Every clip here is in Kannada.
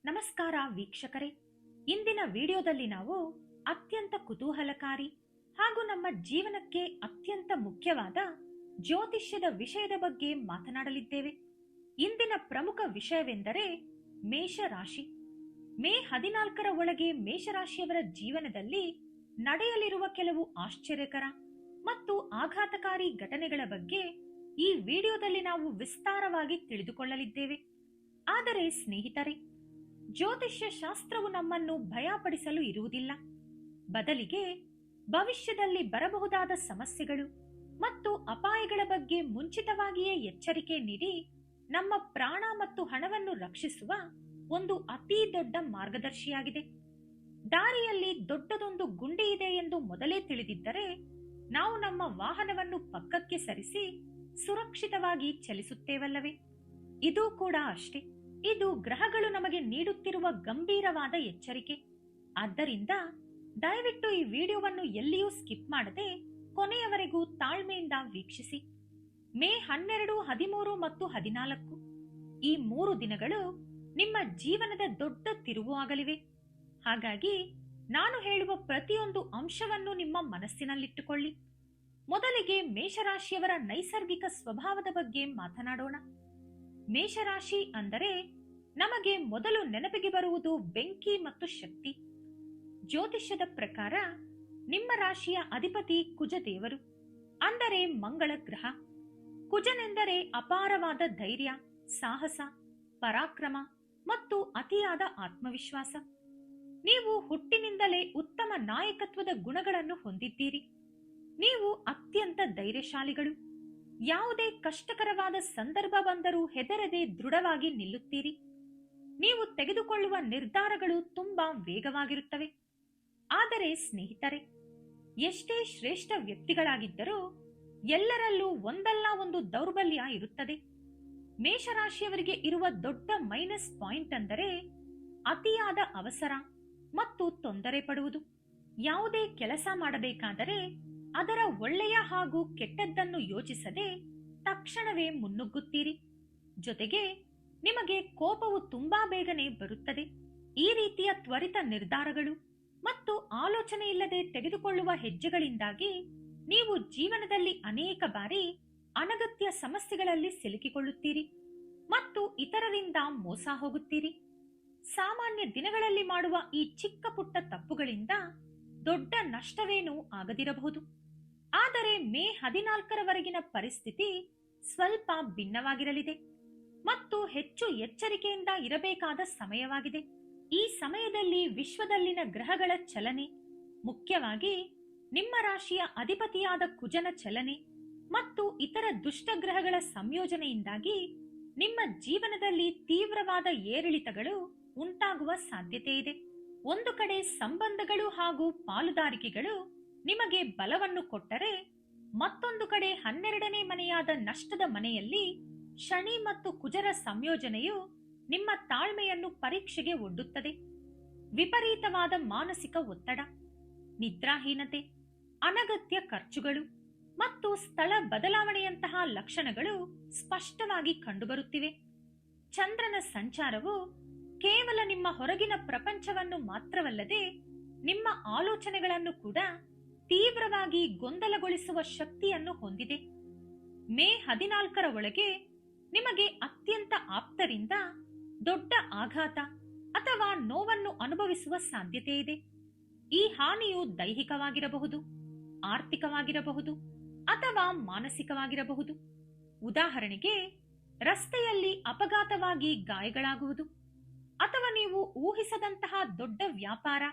ನಮಸ್ಕಾರ ವೀಕ್ಷಕರೇ. ಇಂದಿನ ವಿಡಿಯೋದಲ್ಲಿ ನಾವು ಅತ್ಯಂತ ಕುತೂಹಲಕಾರಿ ಹಾಗೂ ನಮ್ಮ ಜೀವನಕ್ಕೆ ಅತ್ಯಂತ ಮುಖ್ಯವಾದ ಜ್ಯೋತಿಷ್ಯದ ವಿಷಯದ ಬಗ್ಗೆ ಮಾತನಾಡಲಿದ್ದೇವೆ. ಇಂದಿನ ಪ್ರಮುಖ ವಿಷಯವೆಂದರೆ ಮೇಷರಾಶಿ. ಮೇ 14ರ ಒಳಗೆ ಮೇಷರಾಶಿಯವರ ಜೀವನದಲ್ಲಿ ನಡೆಯಲಿರುವ ಕೆಲವು ಆಶ್ಚರ್ಯಕರ ಮತ್ತು ಆಘಾತಕಾರಿ ಘಟನೆಗಳ ಬಗ್ಗೆ ಈ ವಿಡಿಯೋದಲ್ಲಿ ನಾವು ವಿಸ್ತಾರವಾಗಿ ತಿಳಿದುಕೊಳ್ಳಲಿದ್ದೇವೆ. ಆದರೆ ಸ್ನೇಹಿತರೆ, ಜ್ಯೋತಿಷ್ಯ ಶಾಸ್ತ್ರವು ನಮ್ಮನ್ನು ಭಯಪಡಿಸಲು ಇರುವುದಿಲ್ಲ. ಬದಲಿಗೆ ಭವಿಷ್ಯದಲ್ಲಿ ಬರಬಹುದಾದ ಸಮಸ್ಯೆಗಳು ಮತ್ತು ಅಪಾಯಗಳ ಬಗ್ಗೆ ಮುಂಚಿತವಾಗಿಯೇ ಎಚ್ಚರಿಕೆ ನೀಡಿ ನಮ್ಮ ಪ್ರಾಣ ಮತ್ತು ಹಣವನ್ನು ರಕ್ಷಿಸುವ ಒಂದು ಅತಿ ದೊಡ್ಡ ಮಾರ್ಗದರ್ಶಿಯಾಗಿದೆ. ದಾರಿಯಲ್ಲಿ ದೊಡ್ಡದೊಂದು ಗುಂಡಿ ಇದೆ ಎಂದು ಮೊದಲೇ ತಿಳಿದಿದ್ದರೆ ನಾವು ನಮ್ಮ ವಾಹನವನ್ನು ಪಕ್ಕಕ್ಕೆ ಸರಿಸಿ ಸುರಕ್ಷಿತವಾಗಿ ಚಲಿಸುತ್ತೇವಲ್ಲವೇ? ಇದು ಕೂಡ ಅಷ್ಟೇ. ಇದು ಗ್ರಹಗಳು ನಮಗೆ ನೀಡುತ್ತಿರುವ ಗಂಭೀರವಾದ ಎಚ್ಚರಿಕೆ. ಆದ್ದರಿಂದ ದಯವಿಟ್ಟು ಈ ವಿಡಿಯೋವನ್ನು ಎಲ್ಲಿಯೂ ಸ್ಕಿಪ್ ಮಾಡದೆ ಕೊನೆಯವರೆಗೂ ತಾಳ್ಮೆಯಿಂದ ವೀಕ್ಷಿಸಿ. ಮೇ 12, 13 ಮತ್ತು 14 ಈ 3 ದಿನಗಳು ನಿಮ್ಮ ಜೀವನದ ದೊಡ್ಡ ತಿರುವು ಆಗಲಿವೆ. ಹಾಗಾಗಿ ನಾನು ಹೇಳುವ ಪ್ರತಿಯೊಂದು ಅಂಶವನ್ನು ನಿಮ್ಮ ಮನಸ್ಸಿನಲ್ಲಿಟ್ಟುಕೊಳ್ಳಿ. ಮೊದಲಿಗೆ ಮೇಷರಾಶಿಯವರ ನೈಸರ್ಗಿಕ ಸ್ವಭಾವದ ಬಗ್ಗೆ ಮಾತನಾಡೋಣ. ಮೇಷರಾಶಿ ಅಂದರೆ ನಮಗೆ ಮೊದಲು ನೆನಪಿಗೆ ಬರುವುದು ಬೆಂಕಿ ಮತ್ತು ಶಕ್ತಿ. ಜ್ಯೋತಿಷ್ಯದ ಪ್ರಕಾರ ನಿಮ್ಮ ರಾಶಿಯ ಅಧಿಪತಿ ಕುಜದೇವರು, ಅಂದರೆ ಮಂಗಳ ಗ್ರಹ. ಕುಜನೆಂದರೆ ಅಪಾರವಾದ ಧೈರ್ಯ, ಸಾಹಸ, ಪರಾಕ್ರಮ ಮತ್ತು ಅತಿಯಾದ ಆತ್ಮವಿಶ್ವಾಸ. ನೀವು ಹುಟ್ಟಿನಿಂದಲೇ ಉತ್ತಮ ನಾಯಕತ್ವದ ಗುಣಗಳನ್ನು ಹೊಂದಿದ್ದೀರಿ. ನೀವು ಅತ್ಯಂತ ಧೈರ್ಯಶಾಲಿಗಳು. ಯಾವುದೇ ಕಷ್ಟಕರವಾದ ಸಂದರ್ಭ ಬಂದರೂ ಹೆದರದೆ ದೃಢವಾಗಿ ನಿಲ್ಲುತ್ತೀರಿ. ನೀವು ತೆಗೆದುಕೊಳ್ಳುವ ನಿರ್ಧಾರಗಳು ತುಂಬಾ ವೇಗವಾಗಿರುತ್ತವೆ. ಆದರೆ ಸ್ನೇಹಿತರೆ, ಎಷ್ಟೇ ಶ್ರೇಷ್ಠ ವ್ಯಕ್ತಿಗಳಾಗಿದ್ದರೂ ಎಲ್ಲರಲ್ಲೂ ಒಂದಲ್ಲ ಒಂದು ದೌರ್ಬಲ್ಯ ಇರುತ್ತದೆ. ಮೇಷರಾಶಿಯವರಿಗೆ ಇರುವ ದೊಡ್ಡ ಮೈನಸ್ ಪಾಯಿಂಟ್ ಅಂದರೆ ಅತಿಯಾದ ಅವಸರ ಮತ್ತು ತೊಂದರೆ ಪಡುವುದು. ಯಾವುದೇ ಕೆಲಸ ಮಾಡಬೇಕಾದರೆ ಅದರ ಒಳ್ಳೆಯ ಹಾಗೂ ಕೆಟ್ಟದ್ದನ್ನು ಯೋಚಿಸದೆ ತಕ್ಷಣವೇ ಮುನ್ನುಗ್ಗುತ್ತೀರಿ. ಜೊತೆಗೆ ನಿಮಗೆ ಕೋಪವು ತುಂಬಾ ಬೇಗನೆ ಬರುತ್ತದೆ. ಈ ರೀತಿಯ ತ್ವರಿತ ನಿರ್ಧಾರಗಳು ಮತ್ತು ಆಲೋಚನೆ ಇಲ್ಲದೆ ತೆಗೆದುಕೊಳ್ಳುವ ಹೆಜ್ಜೆಗಳಿಂದಾಗಿ ನೀವು ಜೀವನದಲ್ಲಿ ಅನೇಕ ಬಾರಿ ಅನಗತ್ಯ ಸಮಸ್ಯೆಗಳಲ್ಲಿ ಸಿಲುಕಿಕೊಳ್ಳುತ್ತೀರಿ ಮತ್ತು ಇತರರಿಂದ ಮೋಸ ಹೋಗುತ್ತೀರಿ. ಸಾಮಾನ್ಯ ದಿನಗಳಲ್ಲಿ ಮಾಡುವ ಈ ಚಿಕ್ಕ ಪುಟ್ಟ ತಪ್ಪುಗಳಿಂದ ದೊಡ್ಡ ನಷ್ಟವೇನೂ ಆಗದಿರಬಹುದು. ಆದರೆ ಮೇ 14ರವರೆಗಿನ ಪರಿಸ್ಥಿತಿ ಸ್ವಲ್ಪ ಭಿನ್ನವಾಗಿರಲಿದೆ ಮತ್ತು ಹೆಚ್ಚು ಎಚ್ಚರಿಕೆಯಿಂದ ಇರಬೇಕಾದ ಸಮಯವಾಗಿದೆ. ಈ ಸಮಯದಲ್ಲಿ ವಿಶ್ವದಲ್ಲಿನ ಗ್ರಹಗಳ ಚಲನೆ, ಮುಖ್ಯವಾಗಿ ನಿಮ್ಮ ರಾಶಿಯ ಅಧಿಪತಿಯಾದ ಕುಜನ ಚಲನೆ ಮತ್ತು ಇತರ ದುಷ್ಟಗ್ರಹಗಳ ಸಂಯೋಜನೆಯಿಂದಾಗಿ ನಿಮ್ಮ ಜೀವನದಲ್ಲಿ ತೀವ್ರವಾದ ಏರಿಳಿತಗಳು ಉಂಟಾಗುವ ಸಾಧ್ಯತೆ ಇದೆ. ಒಂದು ಕಡೆ ಸಂಬಂಧಗಳು ಹಾಗೂ ಪಾಲುದಾರಿಕೆಗಳು ನಿಮಗೆ ಬಲವನ್ನು ಕೊಟ್ಟರೆ, ಮತ್ತೊಂದು ಕಡೆ 12ನೇ ಮನೆಯಾದ ನಷ್ಟದ ಮನೆಯಲ್ಲಿ ಶನಿ ಮತ್ತು ಕುಜರ ಸಂಯೋಜನೆಯು ನಿಮ್ಮ ತಾಳ್ಮೆಯನ್ನು ಪರೀಕ್ಷೆಗೆ ಒಡ್ಡುತ್ತದೆ. ವಿಪರೀತವಾದ ಮಾನಸಿಕ ಒತ್ತಡ, ನಿದ್ರಾಹೀನತೆ, ಅನಗತ್ಯ ಖರ್ಚುಗಳು ಮತ್ತು ಸ್ಥಳ ಬದಲಾವಣೆಯಂತಹ ಲಕ್ಷಣಗಳು ಸ್ಪಷ್ಟವಾಗಿ ಕಂಡುಬರುತ್ತಿವೆ. ಚಂದ್ರನ ಸಂಚಾರವು ಕೇವಲ ನಿಮ್ಮ ಹೊರಗಿನ ಪ್ರಪಂಚವನ್ನು ಮಾತ್ರವಲ್ಲದೆ ನಿಮ್ಮ ಆಲೋಚನೆಗಳನ್ನು ಕೂಡ ತೀವ್ರವಾಗಿ ಗೊಂದಲಗೊಳಿಸುವ ಶಕ್ತಿಯನ್ನು ಹೊಂದಿದೆ. ಮೇ 14ರ ಒಳಗೆ ನಿಮಗೆ ಅತ್ಯಂತ ಆಪ್ತರಿಂದ ದೊಡ್ಡ ಆಘಾತ ಅಥವಾ ನೋವನ್ನು ಅನುಭವಿಸುವ ಸಾಧ್ಯತೆ ಇದೆ. ಈ ಹಾನಿಯು ದೈಹಿಕವಾಗಿರಬಹುದು, ಆರ್ಥಿಕವಾಗಿರಬಹುದು ಅಥವಾ ಮಾನಸಿಕವಾಗಿರಬಹುದು. ಉದಾಹರಣೆಗೆ, ರಸ್ತೆಯಲ್ಲಿ ಅಪಘಾತವಾಗಿ ಗಾಯಗಳಾಗುವುದು, ಅಥವಾ ನೀವು ಊಹಿಸದಂತಹ ದೊಡ್ಡ ವ್ಯಾಪಾರ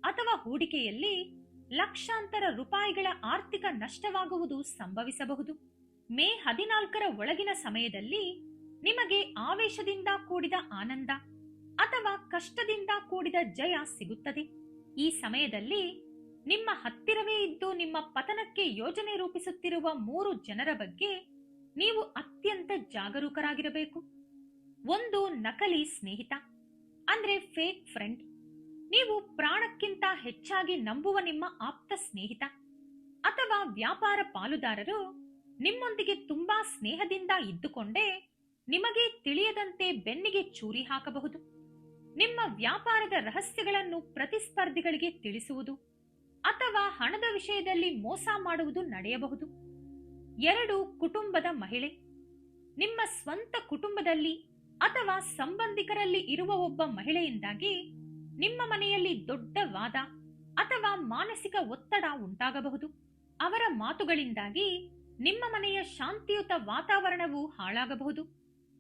ಅಥವಾ ಹೂಡಿಕೆಯಲ್ಲಿ ಲಕ್ಷಾಂತರ ರೂಪಾಯಿಗಳ ಆರ್ಥಿಕ ನಷ್ಟವಾಗುವುದು ಸಂಭವಿಸಬಹುದು. ಮೇ 14ರ ಒಳಗಿನ ಸಮಯದಲ್ಲಿ ನಿಮಗೆ ಆವೇಶದಿಂದ ಕೂಡಿದ ಆನಂದ ಅಥವಾ ಕಷ್ಟದಿಂದ ಕೂಡಿದ ಜಯ ಸಿಗುತ್ತದೆ. ಈ ಸಮಯದಲ್ಲಿ ನಿಮ್ಮ ಹತ್ತಿರವೇ ಇದ್ದು ನಿಮ್ಮ ಪತನಕ್ಕೆ ಯೋಜನೆ ರೂಪಿಸುತ್ತಿರುವ 3 ಜನರ ಬಗ್ಗೆ ನೀವು ಅತ್ಯಂತ ಜಾಗರೂಕರಾಗಿರಬೇಕು. ಒಂದು, ನಕಲಿ ಸ್ನೇಹಿತ, ಅಂದ್ರೆ ಫೇಕ್ ಫ್ರೆಂಡ್. ನೀವು ಪ್ರಾಣಕ್ಕಿಂತ ಹೆಚ್ಚಾಗಿ ನಂಬುವ ನಿಮ್ಮ ಆಪ್ತ ಸ್ನೇಹಿತ ಅಥವಾ ವ್ಯಾಪಾರ ಪಾಲುದಾರರು ನಿಮ್ಮೊಂದಿಗೆ ತುಂಬಾ ಸ್ನೇಹದಿಂದ ಇದ್ದುಕೊಂಡೇ ನಿಮಗೆ ತಿಳಿಯದಂತೆ ಬೆನ್ನಿಗೆ ಚೂರಿ ಹಾಕಬಹುದು. ನಿಮ್ಮ ವ್ಯಾಪಾರದ ರಹಸ್ಯಗಳನ್ನು ಪ್ರತಿಸ್ಪರ್ಧಿಗಳಿಗೆ ತಿಳಿಸುವುದು ಅಥವಾ ಹಣದ ವಿಷಯದಲ್ಲಿ ಮೋಸ ಮಾಡುವುದು ನಡೆಯಬಹುದು. 2. ಕುಟುಂಬದ ಮಹಿಳೆ. ನಿಮ್ಮ ಸ್ವಂತ ಕುಟುಂಬದಲ್ಲಿ ಅಥವಾ ಸಂಬಂಧಿಕರಲ್ಲಿ ಇರುವ ಒಬ್ಬ ಮಹಿಳೆಯಿಂದಾಗಿ ನಿಮ್ಮ ಮನೆಯಲ್ಲಿ ದೊಡ್ಡ ವಾದ ಅಥವಾ ಮಾನಸಿಕ ಒತ್ತಡ ಉಂಟಾಗಬಹುದು. ಅವರ ಮಾತುಗಳಿಂದಾಗಿ ನಿಮ್ಮ ಮನೆಯ ಶಾಂತಿಯುತ ವಾತಾವರಣವು ಹಾಳಾಗಬಹುದು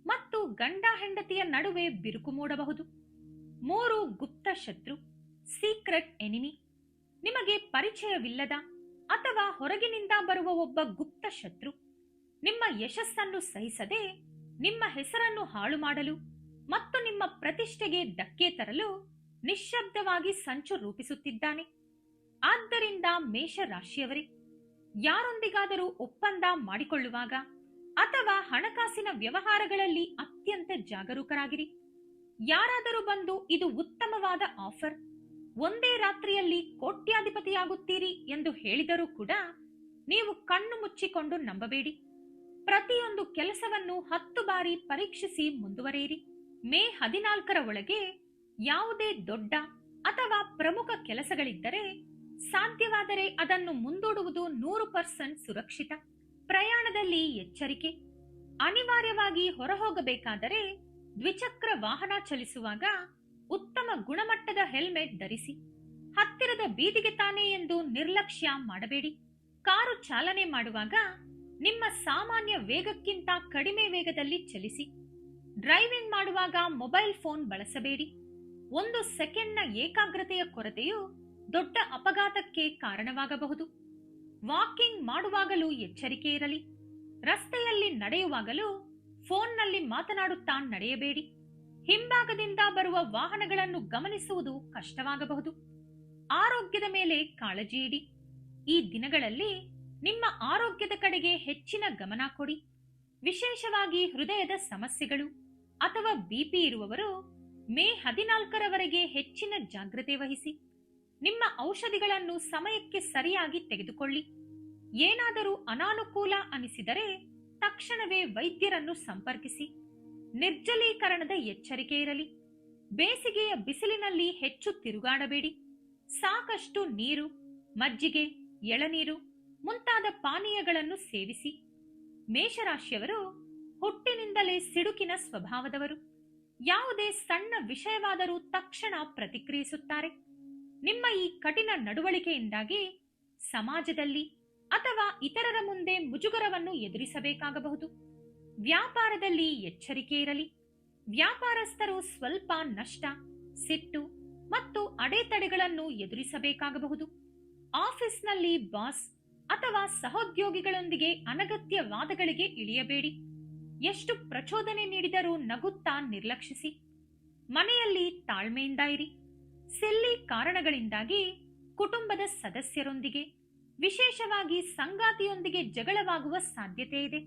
ಮತ್ತು ಗಂಡ ಹೆಂಡತಿಯ ನಡುವೆ ಬಿರುಕು ಮೂಡಬಹುದು. 3. ಗುಪ್ತ ಶತ್ರು, ಸೀಕ್ರೆಟ್ ಎನಿಮಿ. ನಿಮಗೆ ಪರಿಚಯವಿಲ್ಲದ ಅಥವಾ ಹೊರಗಿನಿಂದ ಬರುವ ಒಬ್ಬ ಗುಪ್ತ ಶತ್ರು ನಿಮ್ಮ ಯಶಸ್ಸನ್ನು ಸಹಿಸದೆ ನಿಮ್ಮ ಹೆಸರನ್ನು ಹಾಳು ಮಾಡಲು ಮತ್ತು ನಿಮ್ಮ ಪ್ರತಿಷ್ಠೆಗೆ ಧಕ್ಕೆ ತರಲು ನಿಶ್ಶಬ್ದವಾಗಿ ಸಂಚು ರೂಪಿಸುತ್ತಿದ್ದಾನೆ. ಆದ್ದರಿಂದ ಮೇಷರಾಶಿಯವರೇ, ಯಾರೊಂದಿಗಾದರೂ ಒಪ್ಪಂದ ಮಾಡಿಕೊಳ್ಳುವಾಗ ಅಥವಾ ಹಣಕಾಸಿನ ವ್ಯವಹಾರಗಳಲ್ಲಿ ಅತ್ಯಂತ ಜಾಗರೂಕರಾಗಿರಿ. ಯಾರಾದರೂ ಬಂದು ಇದು ಉತ್ತಮವಾದ ಆಫರ್, ಒಂದೇ ರಾತ್ರಿಯಲ್ಲಿ ಕೋಟ್ಯಾಧಿಪತಿಯಾಗುತ್ತೀರಿ ಎಂದು ಹೇಳಿದರೂ ಕೂಡ ನೀವು ಕಣ್ಣು ಮುಚ್ಚಿಕೊಂಡು ನಂಬಬೇಡಿ. ಪ್ರತಿಯೊಂದು ಕೆಲಸವನ್ನು 10 ಬಾರಿ ಪರೀಕ್ಷಿಸಿ ಮುಂದುವರಿಯಿರಿ. ಮೇ 14ರ ಒಳಗೆ ಯಾವುದೇ ದೊಡ್ಡ ಅಥವಾ ಪ್ರಮುಖ ಕೆಲಸಗಳಿದ್ದರೆ ಸಾಧ್ಯವಾದರೆ ಅದನ್ನು ಮುಂದೂಡುವುದು 100% ಸುರಕ್ಷಿತ. ಪ್ರಯಾಣದಲ್ಲಿ ಎಚ್ಚರಿಕೆ. ಅನಿವಾರ್ಯವಾಗಿ ಹೊರಹೋಗಬೇಕಾದರೆ ದ್ವಿಚಕ್ರ ವಾಹನ ಚಲಿಸುವಾಗ ಉತ್ತಮ ಗುಣಮಟ್ಟದ ಹೆಲ್ಮೆಟ್ ಧರಿಸಿ. ಹತ್ತಿರದ ಬೀದಿಗೆ ತಾನೆ ಎಂದು ನಿರ್ಲಕ್ಷ್ಯ ಮಾಡಬೇಡಿ. ಕಾರು ಚಾಲನೆ ಮಾಡುವಾಗ ನಿಮ್ಮ ಸಾಮಾನ್ಯ ವೇಗಕ್ಕಿಂತ ಕಡಿಮೆ ವೇಗದಲ್ಲಿ ಚಲಿಸಿ. ಡ್ರೈವಿಂಗ್ ಮಾಡುವಾಗ ಮೊಬೈಲ್ ಫೋನ್ ಬಳಸಬೇಡಿ. 1 ಸೆಕೆಂಡ್ನ ಏಕಾಗ್ರತೆಯ ಕೊರತೆಯು ದೊಡ್ಡ ಅಪಘಾತಕ್ಕೆ ಕಾರಣವಾಗಬಹುದು. ವಾಕಿಂಗ್ ಮಾಡುವಾಗಲೂ ಎಚ್ಚರಿಕೆ ಇರಲಿ. ರಸ್ತೆಯಲ್ಲಿ ನಡೆಯುವಾಗಲೂ ಫೋನ್ನಲ್ಲಿ ಮಾತನಾಡುತ್ತಾ ನಡೆಯಬೇಡಿ. ಹಿಂಭಾಗದಿಂದ ಬರುವ ವಾಹನಗಳನ್ನು ಗಮನಿಸುವುದು ಕಷ್ಟವಾಗಬಹುದು. ಆರೋಗ್ಯದ ಮೇಲೆ ಕಾಳಜಿ ಇಡಿ. ಈ ದಿನಗಳಲ್ಲಿ ನಿಮ್ಮ ಆರೋಗ್ಯದ ಕಡೆಗೆ ಹೆಚ್ಚಿನ ಗಮನ ಕೊಡಿ. ವಿಶೇಷವಾಗಿ ಹೃದಯದ ಸಮಸ್ಯೆಗಳು ಅಥವಾ ಬಿಪಿ ಇರುವವರು ಮೇ 14ರವರೆಗೆ ಹೆಚ್ಚಿನ ಜಾಗ್ರತೆ ವಹಿಸಿ. ನಿಮ್ಮ ಔಷಧಿಗಳನ್ನು ಸಮಯಕ್ಕೆ ಸರಿಯಾಗಿ ತೆಗೆದುಕೊಳ್ಳಿ. ಏನಾದರೂ ಅನಾನುಕೂಲ ಅನಿಸಿದರೆ ತಕ್ಷಣವೇ ವೈದ್ಯರನ್ನು ಸಂಪರ್ಕಿಸಿ. ನಿರ್ಜಲೀಕರಣದ ಎಚ್ಚರಿಕೆ ಇರಲಿ. ಬೇಸಿಗೆಯ ಬಿಸಿಲಿನಲ್ಲಿ ಹೆಚ್ಚು ತಿರುಗಾಡಬೇಡಿ. ಸಾಕಷ್ಟು ನೀರು, ಮಜ್ಜಿಗೆ, ಎಳನೀರು ಮುಂತಾದ ಪಾನೀಯಗಳನ್ನು ಸೇವಿಸಿ. ಮೇಷರಾಶಿಯವರು ಹುಟ್ಟಿನಿಂದಲೇ ಸಿಡುಕಿನ ಸ್ವಭಾವದವರು. ಯಾವುದೇ ಸಣ್ಣ ವಿಷಯವಾದರೂ ತಕ್ಷಣ ಪ್ರತಿಕ್ರಿಯಿಸುತ್ತಾರೆ. ನಿಮ್ಮ ಈ ಕಠಿಣ ನಡವಳಿಕೆಯಿಂದಾಗಿ ಸಮಾಜದಲ್ಲಿ ಅಥವಾ ಇತರರ ಮುಂದೆ ಮುಜುಗರವನ್ನು ಎದುರಿಸಬೇಕಾಗಬಹುದು. ವ್ಯಾಪಾರದಲ್ಲಿ ಎಚ್ಚರಿಕೆ ಇರಲಿ. ವ್ಯಾಪಾರಸ್ಥರು ಸ್ವಲ್ಪ ನಷ್ಟ, ಸಿಟ್ಟು ಮತ್ತು ಅಡೆತಡೆಗಳನ್ನು ಎದುರಿಸಬೇಕಾಗಬಹುದು. ಆಫೀಸ್ನಲ್ಲಿ ಬಾಸ್ ಅಥವಾ ಸಹೋದ್ಯೋಗಿಗಳೊಂದಿಗೆ ಅನಗತ್ಯ ವಾದಗಳಿಗೆ ಇಳಿಯಬೇಡಿ. ಎಷ್ಟು ಪ್ರಚೋದನೆ ನೀಡಿದರೂ ನಗುತ್ತಾ ನಿರ್ಲಕ್ಷಿಸಿ. ಮನೆಯಲ್ಲಿ ತಾಳ್ಮೆಯಿಂದ ಇರಿ. ಸಿಲ್ಲಿ ಕಾರಣಗಳಿಂದಾಗಿ ಕುಟುಂಬದ ಸದಸ್ಯರೊಂದಿಗೆ, ವಿಶೇಷವಾಗಿ ಸಂಗಾತಿಯೊಂದಿಗೆ ಜಗಳವಾಗುವ ಸಾಧ್ಯತೆ ಇದೆ.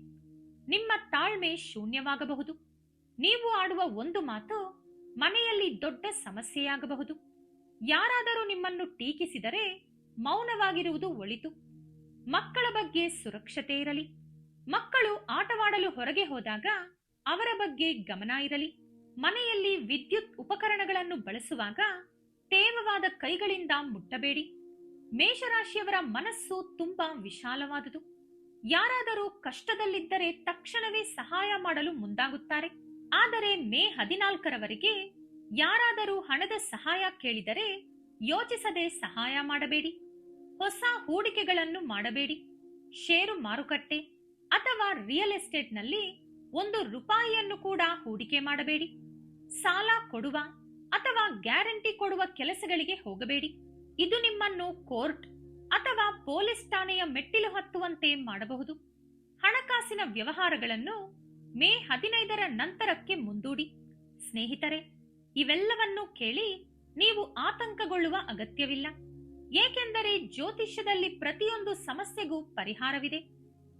ನಿಮ್ಮ ತಾಳ್ಮೆ ಶೂನ್ಯವಾಗಬಹುದು. ನೀವು ಆಡುವ ಒಂದು ಮಾತು ಮನೆಯಲ್ಲಿ ದೊಡ್ಡ ಸಮಸ್ಯೆಯಾಗಬಹುದು. ಯಾರಾದರೂ ನಿಮ್ಮನ್ನು ಟೀಕಿಸಿದರೆ ಮೌನವಾಗಿರುವುದು ಒಳಿತು. ಮಕ್ಕಳ ಬಗ್ಗೆ ಸುರಕ್ಷತೆ ಇರಲಿ. ಮಕ್ಕಳು ಆಟವಾಡಲು ಹೊರಗೆ ಹೋದಾಗ ಅವರ ಬಗ್ಗೆ ಗಮನ ಇರಲಿ. ಮನೆಯಲ್ಲಿ ವಿದ್ಯುತ್ ಉಪಕರಣಗಳನ್ನು ಬಳಸುವಾಗ ತೇವವಾದ ಕೈಗಳಿಂದ ಮುಟ್ಟಬೇಡಿ. ಮೇಷರಾಶಿಯವರ ಮನಸ್ಸು ತುಂಬಾ ವಿಶಾಲವಾದುದು. ಯಾರಾದರೂ ಕಷ್ಟದಲ್ಲಿದ್ದರೆ ತಕ್ಷಣವೇ ಸಹಾಯ ಮಾಡಲು ಮುಂದಾಗುತ್ತಾರೆ. ಆದರೆ ಮೇ 14ರವರೆಗೆ ಯಾರಾದರೂ ಹಣದ ಸಹಾಯ ಕೇಳಿದರೆ ಯೋಚಿಸದೆ ಸಹಾಯ ಮಾಡಬೇಡಿ. ಹೊಸ ಹೂಡಿಕೆಗಳನ್ನು ಮಾಡಬೇಡಿ. ಷೇರು ಮಾರುಕಟ್ಟೆ ಅಥವಾ ರಿಯಲ್ ಎಸ್ಟೇಟ್ನಲ್ಲಿ 1 ರೂಪಾಯಿಯನ್ನು ಕೂಡ ಹೂಡಿಕೆ ಮಾಡಬೇಡಿ. ಸಾಲ ಕೊಡುವ ಅಥವಾ ಗ್ಯಾರಂಟಿ ಕೊಡುವ ಕೆಲಸಗಳಿಗೆ ಹೋಗಬೇಡಿ. ಇದು ನಿಮ್ಮನ್ನು ಕೋರ್ಟ್ ಅಥವಾ ಪೊಲೀಸ್ ಠಾಣೆಯ ಮೆಟ್ಟಿಲು ಹತ್ತುವಂತೆ ಮಾಡಬಹುದು. ಹಣಕಾಸಿನ ವ್ಯವಹಾರಗಳನ್ನು ಮೇ 15ರ ನಂತರಕ್ಕೆ ಮುಂದೂಡಿ. ಸ್ನೇಹಿತರೆ, ಇವೆಲ್ಲವನ್ನೂ ಕೇಳಿ ನೀವು ಆತಂಕಗೊಳ್ಳುವ ಅಗತ್ಯವಿಲ್ಲ. ಏಕೆಂದರೆ ಜ್ಯೋತಿಷ್ಯದಲ್ಲಿ ಪ್ರತಿಯೊಂದು ಸಮಸ್ಯೆಗೂ ಪರಿಹಾರವಿದೆ.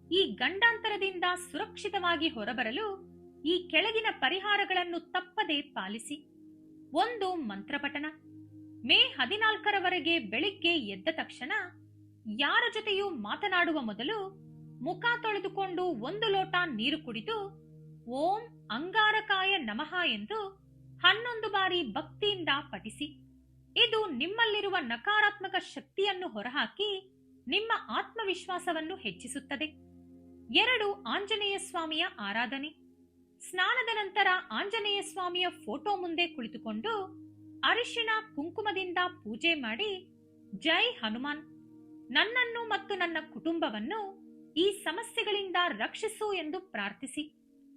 ಈ ಗಂಡಾಂತರದಿಂದ ಸುರಕ್ಷಿತವಾಗಿ ಹೊರಬರಲು ಈ ಕೆಳಗಿನ ಪರಿಹಾರಗಳನ್ನು ತಪ್ಪದೇ ಪಾಲಿಸಿ. 1. ಮಂತ್ರಪಠನ. ಮೇ 14ರವರೆಗೆ ಬೆಳಿಗ್ಗೆ ಎದ್ದ ತಕ್ಷಣ ಯಾರ ಜೊತೆಯೂ ಮಾತನಾಡುವ ಮೊದಲು ಮುಖ ತೊಳೆದುಕೊಂಡು 1 ಲೋಟ ನೀರು ಕುಡಿದು ಓಂ ಅಂಗಾರಕಾಯ ನಮಃ ಎಂದು 11 ಬಾರಿ ಭಕ್ತಿಯಿಂದ ಪಠಿಸಿ. ಇದು ನಿಮ್ಮಲ್ಲಿರುವ ನಕಾರಾತ್ಮಕ ಶಕ್ತಿಯನ್ನು ಹೊರಹಾಕಿ ನಿಮ್ಮ ಆತ್ಮವಿಶ್ವಾಸವನ್ನು ಹೆಚ್ಚಿಸುತ್ತದೆ. 2. ಆಂಜನೇಯ ಸ್ವಾಮಿಯ ಆರಾಧನೆ. ಸ್ನಾನದ ನಂತರ ಆಂಜನೇಯ ಸ್ವಾಮಿಯ ಫೋಟೋ ಮುಂದೆ ಕುಳಿತುಕೊಂಡು ಅರಿಶಿಣ ಕುಂಕುಮದಿಂದ ಪೂಜೆ ಮಾಡಿ, ಜೈ ಹನುಮಾನ್, ನನ್ನನ್ನು ಮತ್ತು ನನ್ನ ಕುಟುಂಬವನ್ನು ಈ ಸಮಸ್ಯೆಗಳಿಂದ ರಕ್ಷಿಸು ಎಂದು ಪ್ರಾರ್ಥಿಸಿ.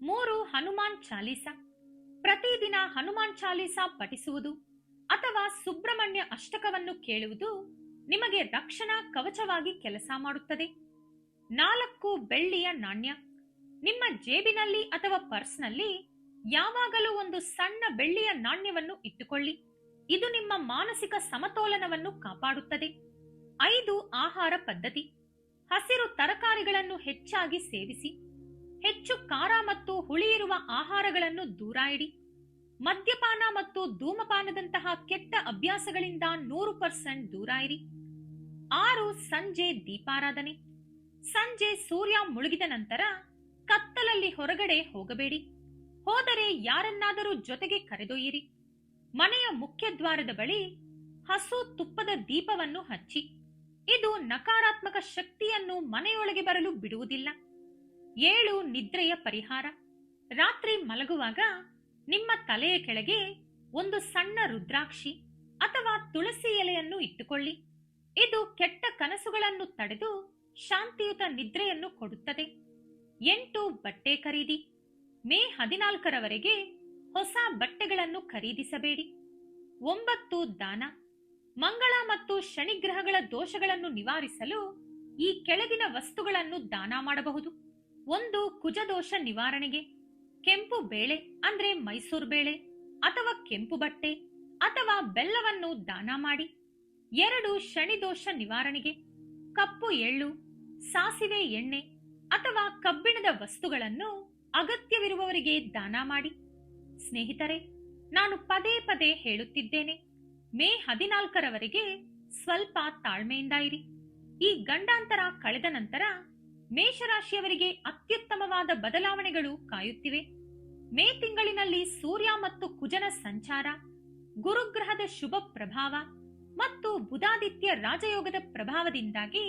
3. ಹನುಮಾನ್ ಚಾಲೀಸ. ಪ್ರತಿದಿನ ಹನುಮಾನ್ ಚಾಲೀಸ ಪಠಿಸುವುದು ಅಥವಾ ಸುಬ್ರಹ್ಮಣ್ಯ ಅಷ್ಟಕವನ್ನು ಕೇಳುವುದು ನಿಮಗೆ ರಕ್ಷಣಾ ಕವಚವಾಗಿ ಕೆಲಸ ಮಾಡುತ್ತದೆ. 4. ಬೆಳ್ಳಿಯ ನಾಣ್ಯ. ನಿಮ್ಮ ಜೇಬಿನಲ್ಲಿ ಅಥವಾ ಪರ್ಸ್ನಲ್ಲಿ ಯಾವಾಗಲೂ ಒಂದು ಸಣ್ಣ ಬೆಳ್ಳಿಯ ನಾಣ್ಯವನ್ನು ಇಟ್ಟುಕೊಳ್ಳಿ. ಇದು ನಿಮ್ಮ ಮಾನಸಿಕ ಸಮತೋಲನವನ್ನು ಕಾಪಾಡುತ್ತದೆ. 5. ಆಹಾರ ಪದ್ಧತಿ. ಹಸಿರು ತರಕಾರಿಗಳನ್ನು ಹೆಚ್ಚಾಗಿ ಸೇವಿಸಿ. ಹೆಚ್ಚು ಖಾರ ಮತ್ತು ಹುಳಿಯಿರುವ ಆಹಾರಗಳನ್ನು ದೂರ ಇಡಿ. ಮದ್ಯಪಾನ ಮತ್ತು ಧೂಮಪಾನದಂತಹ ಕೆಟ್ಟ ಅಭ್ಯಾಸಗಳಿಂದ 100% ದೂರ ಇರಿ. 6. ಸಂಜೆ ದೀಪಾರಾಧನೆ. ಸಂಜೆ ಸೂರ್ಯ ಮುಳುಗಿದ ನಂತರ ಕತ್ತಲಲ್ಲಿ ಹೊರಗಡೆ ಹೋಗಬೇಡಿ. ಹೋದರೆ ಯಾರನ್ನಾದರೂ ಜೊತೆಗೆ ಕರೆದೊಯ್ಯಿರಿ. ಮನೆಯ ಮುಖ್ಯ ದ್ವಾರದ ಬಳಿ ಹಸು ತುಪ್ಪದ ದೀಪವನ್ನು ಹಚ್ಚಿ. ಇದು ನಕಾರಾತ್ಮಕ ಶಕ್ತಿಯನ್ನು ಮನೆಯೊಳಗೆ ಬರಲು ಬಿಡುವುದಿಲ್ಲ. 7. ನಿದ್ರೆಯ ಪರಿಹಾರ. ರಾತ್ರಿ ಮಲಗುವಾಗ ನಿಮ್ಮ ತಲೆಯ ಕೆಳಗೆ ಒಂದು ಸಣ್ಣ ರುದ್ರಾಕ್ಷಿ ಅಥವಾ ತುಳಸಿ ಎಲೆಯನ್ನು ಇಟ್ಟುಕೊಳ್ಳಿ. ಇದು ಕೆಟ್ಟ ಕನಸುಗಳನ್ನು ತಡೆದು ಶಾಂತಿಯುತ ನಿದ್ರೆಯನ್ನು ಕೊಡುತ್ತದೆ. 8. ಬಟ್ಟೆ ಖರೀದಿ. ಮೇ 14ರವರೆಗೆ ಹೊಸ ಬಟ್ಟೆಗಳನ್ನು ಖರೀದಿಸಬೇಡಿ. 9. ದಾನ. ಮಂಗಳ ಮತ್ತು ಶನಿಗ್ರಹಗಳ ದೋಷಗಳನ್ನು ನಿವಾರಿಸಲು ಈ ಕೆಳಗಿನ ವಸ್ತುಗಳನ್ನು ದಾನ ಮಾಡಬಹುದು. 1. ಕುಜದೋಷ ನಿವಾರಣೆಗೆ ಕೆಂಪು ಬೇಳೆ ಅಂದ್ರೆ ಮೈಸೂರು ಬೇಳೆ ಅಥವಾ ಕೆಂಪು ಬಟ್ಟೆ ಅಥವಾ ಬೆಲ್ಲವನ್ನು ದಾನ ಮಾಡಿ. 2. ಶನಿದೋಷ ನಿವಾರಣೆಗೆ ಕಪ್ಪು ಎಳ್ಳು, ಸಾಸಿವೆ ಎಣ್ಣೆ ಅಥವಾ ಕಬ್ಬಿಣದ ವಸ್ತುಗಳನ್ನು ಅಗತ್ಯವಿರುವವರಿಗೆ ದಾನ ಮಾಡಿ. ಸ್ನೇಹಿತರೆ, ನಾನು ಪದೇ ಪದೇ ಹೇಳುತ್ತಿದ್ದೇನೆ, ಮೇ 14ರವರೆಗೆ ಸ್ವಲ್ಪ ತಾಳ್ಮೆಯಿಂದ ಇರಿ. ಈ ಗಂಡಾಂತರ ಕಳೆದ ನಂತರ ಮೇಷರಾಶಿಯವರಿಗೆ ಅತ್ಯುತ್ತಮವಾದ ಬದಲಾವಣೆಗಳು ಕಾಯುತ್ತಿವೆ. ಮೇ ತಿಂಗಳಿನಲ್ಲಿ ಸೂರ್ಯ ಮತ್ತು ಕುಜನ ಸಂಚಾರ, ಗುರುಗ್ರಹದ ಶುಭ ಪ್ರಭಾವ ಮತ್ತು ಬುಧಾದಿತ್ಯ ರಾಜಯೋಗದ ಪ್ರಭಾವದಿಂದಾಗಿ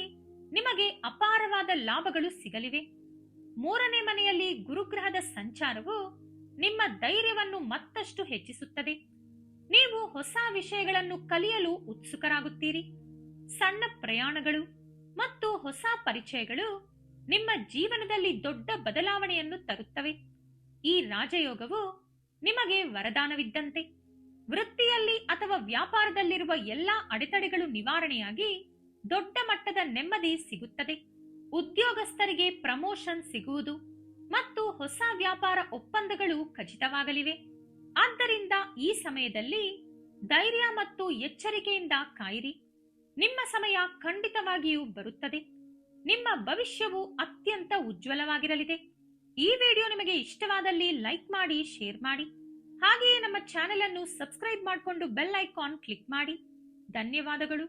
ನಿಮಗೆ ಅಪಾರವಾದ ಲಾಭಗಳು ಸಿಗಲಿವೆ. 3ನೇ ಮನೆಯಲ್ಲಿ ಗುರುಗ್ರಹದ ಸಂಚಾರವು ನಿಮ್ಮ ಧೈರ್ಯವನ್ನು ಮತ್ತಷ್ಟು ಹೆಚ್ಚಿಸುತ್ತದೆ. ನೀವು ಹೊಸ ವಿಷಯಗಳನ್ನು ಕಲಿಯಲು ಉತ್ಸುಕರಾಗುತ್ತೀರಿ. ಸಣ್ಣ ಪ್ರಯಾಣಗಳು ಮತ್ತು ಹೊಸ ಪರಿಚಯಗಳು ನಿಮ್ಮ ಜೀವನದಲ್ಲಿ ದೊಡ್ಡ ಬದಲಾವಣೆಯನ್ನು ತರುತ್ತವೆ. ಈ ರಾಜಯೋಗವು ನಿಮಗೆ ವರದಾನವಿದ್ದಂತೆ. ವೃತ್ತಿಯಲ್ಲಿ ಅಥವಾ ವ್ಯಾಪಾರದಲ್ಲಿರುವ ಎಲ್ಲಾ ಅಡೆತಡೆಗಳು ನಿವಾರಣೆಯಾಗಿ ದೊಡ್ಡ ಮಟ್ಟದ ನೆಮ್ಮದಿ ಸಿಗುತ್ತದೆ. ಉದ್ಯೋಗಸ್ಥರಿಗೆ ಪ್ರಮೋಷನ್ ಸಿಗುವುದು ಮತ್ತು ಹೊಸ ವ್ಯಾಪಾರ ಒಪ್ಪಂದಗಳು ಖಚಿತವಾಗಲಿವೆ. ಆದ್ದರಿಂದ ಈ ಸಮಯದಲ್ಲಿ ಧೈರ್ಯ ಮತ್ತು ಎಚ್ಚರಿಕೆಯಿಂದ ಕಾಯಿರಿ. ನಿಮ್ಮ ಸಮಯ ಖಂಡಿತವಾಗಿಯೂ ಬರುತ್ತದೆ. ನಿಮ್ಮ ಭವಿಷ್ಯವು ಅತ್ಯಂತ ಉಜ್ವಲವಾಗಿರಲಿದೆ. ಈ ವಿಡಿಯೋ ನಿಮಗೆ ಇಷ್ಟವಾದಲ್ಲಿ ಲೈಕ್ ಮಾಡಿ, ಶೇರ್ ಮಾಡಿ. ಹಾಗೆಯೇ ನಮ್ಮ ಚಾನೆಲ್ ಅನ್ನು ಸಬ್ಸ್ಕ್ರೈಬ್ ಮಾಡಿಕೊಂಡು ಬೆಲ್ ಐಕಾನ್ ಕ್ಲಿಕ್ ಮಾಡಿ. ಧನ್ಯವಾದಗಳು.